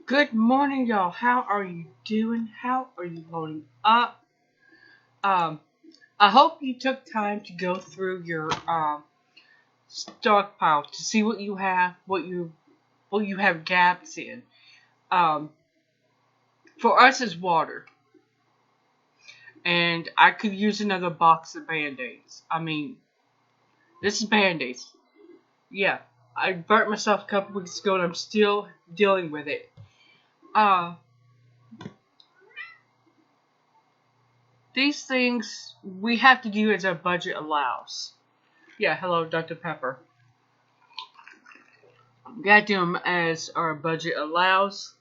Good morning, y'all. How are you doing? How are you holding up? Um, I hope you took time to go through your stockpile to see what you have, what you have gaps in. Um, for us, it's water, and I could use another box of Band-Aids. I mean, this is Band-Aids. Yeah, I burnt myself a couple weeks ago, and I'm still dealing with it. Uh, these things we have to do as our budget allows. Yeah, hello, Dr. Pepper. We gotta do them as our budget allows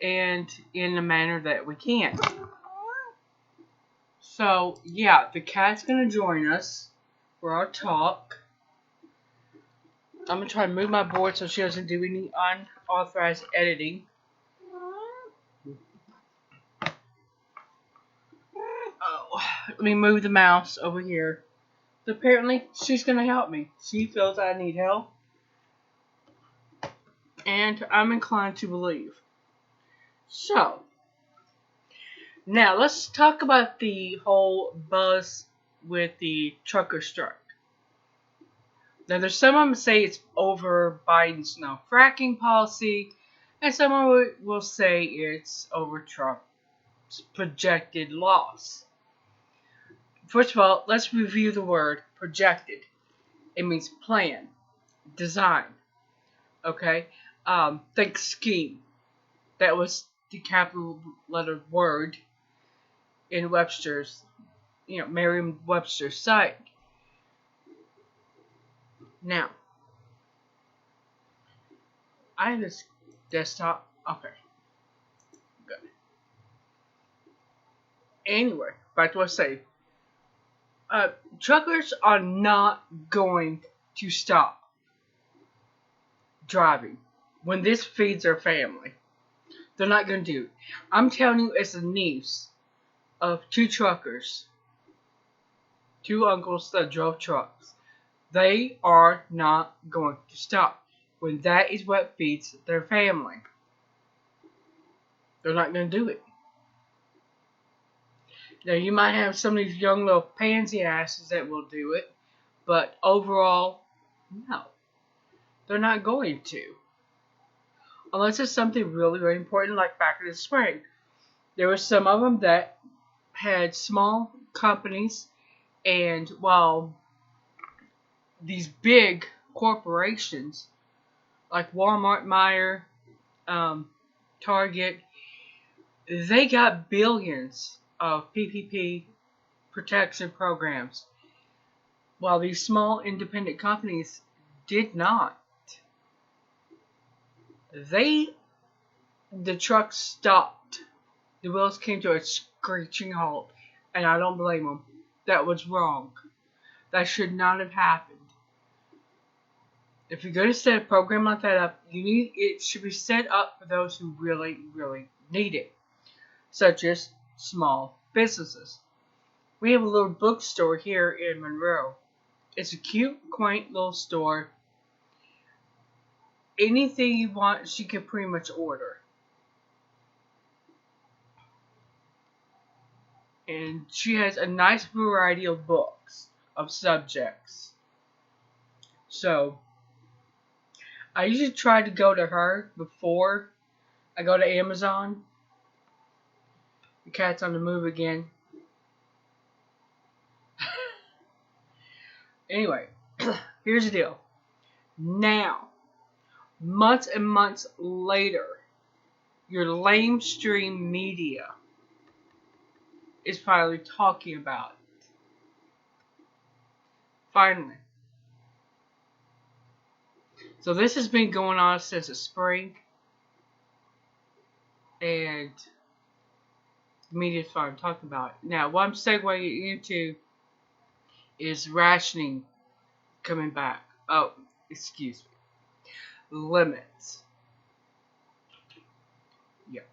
and in the manner that we can. So, yeah, the cat's gonna join us for our talk. I'm gonna try to move my board so she doesn't do any unauthorized editing. Oh, let me move the mouse over here. So apparently, she's gonna help me. She feels I need help, and I'm inclined to believe. So, now let's talk about the whole buzz with the trucker strike. Now there's some of them say it's over Biden's no fracking policy, and some will say it's over Trump's projected loss. First of all, let's review the word projected. It means plan, design. Okay, think scheme. That was the capital letter word in Webster's, Merriam-Webster's site. Now, I have this desktop. Okay, good. Anyway, back to what I say. Truckers are not going to stop driving when this feeds their family. They're not going to do it. I'm telling you, as a niece of two truckers, two uncles that drove trucks, they are not going to stop when that is what feeds their family. They're not going to do it. Now, you might have some of these young little pansy asses that will do it, but overall, no. They're not going to. Unless it's something really, really important, like back in the spring. There were some of them that had small companies, and while these big corporations, like Walmart, Meijer, Target, they got billions of PPP protection programs, while these small independent companies did not. The truck stopped. The wheels came to a screeching halt, and I don't blame them. That was wrong. That should not have happened. If you're going to set a program like that up, it should be set up for those who really, really need it, such as small businesses. We have a little bookstore here in Monroe. It's a cute, quaint little store. Anything you want, she can pretty much order. And she has a nice variety of books, of subjects. So, I usually try to go to her before I go to Amazon. The cat's on the move again. Anyway, here's the deal. Now, months and months later, your Lamestream media is finally talking about it. Finally. So this has been going on since the spring, and the media is finally talking about it. Now, what I'm segueing into is rationing coming back. Oh, excuse me. Limits. Yeah.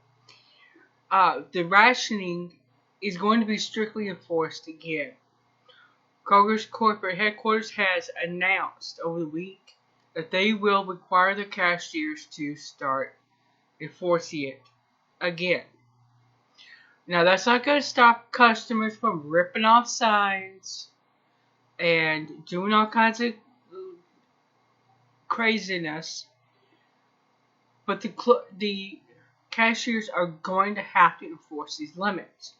The rationing is going to be strictly enforced again. Kroger's corporate headquarters has announced over the week that they will require their cashiers to start enforcing it again. Now, that's not going to stop customers from ripping off signs and doing all kinds of craziness, but the cashiers are going to have to enforce these limits.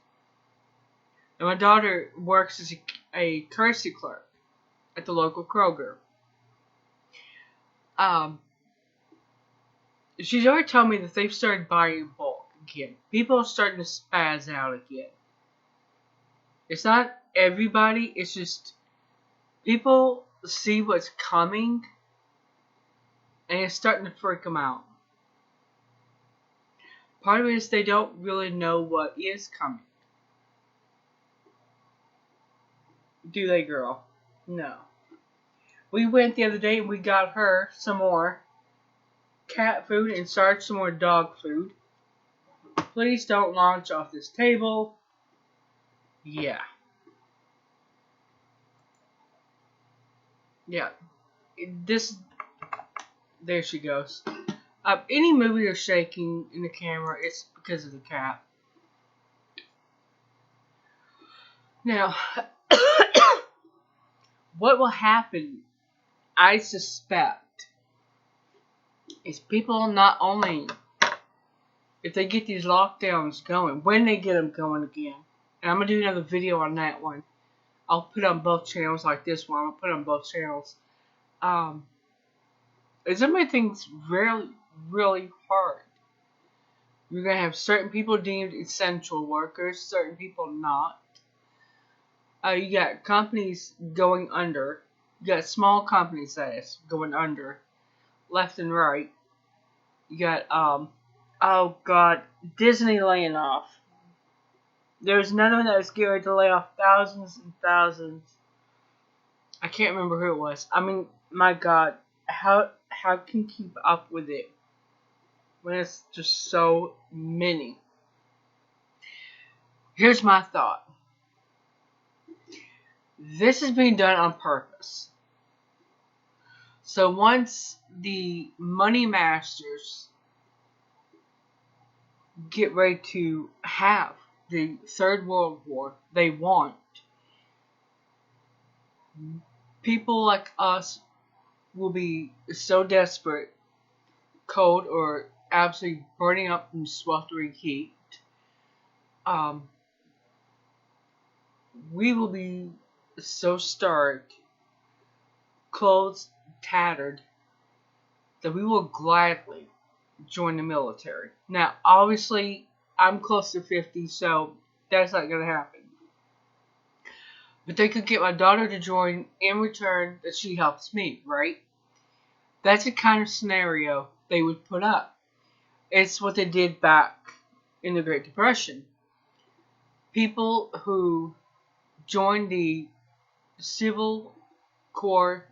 And my daughter works as a courtesy clerk at the local Kroger. She's already told me that they've started buying in bulk again. People are starting to spaz out again. It's not everybody, it's just people see what's coming and it's starting to freak them out. Part of it is they don't really know what is coming. Do they, girl? No. We went the other day and we got her some more cat food and started some more dog food. Please don't launch off this table. Yeah. Yeah. There she goes. Any movie you're shaking in the camera, it's because of the cat. Now, what will happen, I suspect, is people not only, if they get these lockdowns going, when they get them going again, and I'm going to do another video on that one. I'll put on both channels like this one. I'll put on both channels. Is going to make things really, really hard. You're going to have certain people deemed essential workers, certain people not. You got companies going under. You got small companies that is going under, left and right. You got oh god, Disney laying off. There's another one that was geared to lay off thousands and thousands. I can't remember who it was. I mean, my god, how can you keep up with it when it's just so many? Here's my thought. This is being done on purpose. So once the money masters get ready to have the Third World War they want, people like us will be so desperate, cold, or absolutely burning up from sweltering heat. We will be so starved, clothes tattered, that we will gladly join the military. Now, obviously, I'm close to 50, so that's not going to happen. But they could get my daughter to join in return that she helps me, right? That's the kind of scenario they would put up. It's what they did back in the Great Depression. People who joined the Civil Corps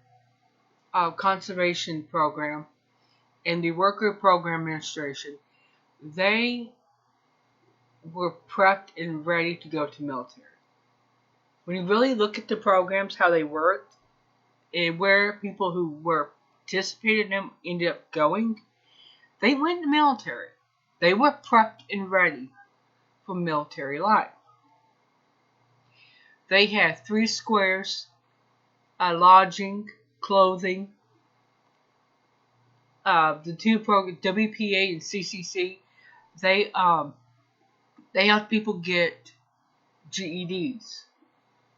Conservation Program and the Worker Program Administration, they were prepped and ready to go to military. When you really look at the programs, how they worked, and where people who were participating in them ended up going, they went in the military. They were prepped and ready for military life. They had 3 squares, lodging, clothing, the 2 programs, WPA and CCC, they helped people get GEDs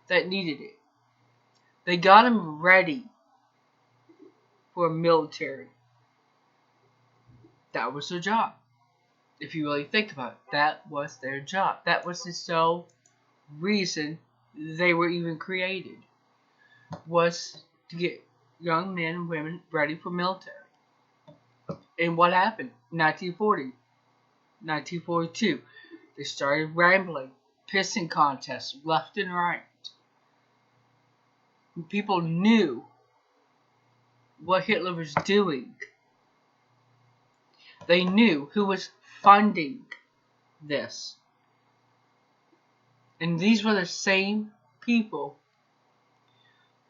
that needed it. They got them ready for military. That was their job. If you really think about it, that was their job. That was the sole reason they were even created, was to get young men and women ready for military. And what happened? 1940, 1942, they started rambling, pissing contests left and right. People knew what Hitler was doing. They knew who was funding this. And these were the same people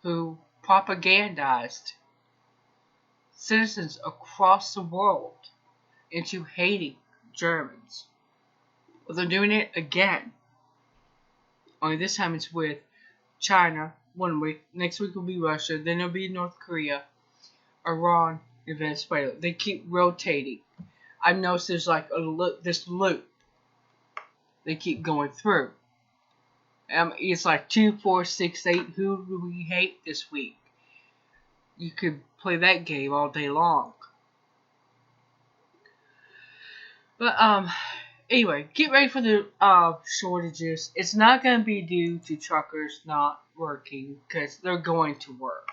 who propagandized citizens across the world into hating Germans. Well, they're doing it again. Only this time it's with China 1 week. Next week will be Russia. Then it'll be North Korea, Iran, and Venezuela. They keep rotating. I've noticed there's like this loop they keep going through. It's like 2, 4, 6, 8. Who do we hate this week? You could play that game all day long. But anyway, get ready for the shortages. It's not going to be due to truckers not working, because they're going to work.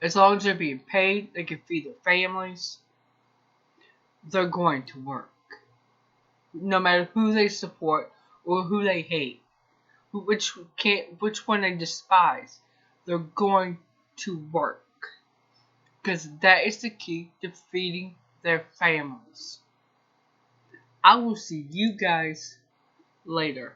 As long as they're being paid, they can feed their families. They're going to work. No matter who they support or who they hate, which one they despise, they're going to work. Because that is the key to feeding their families. I will see you guys later.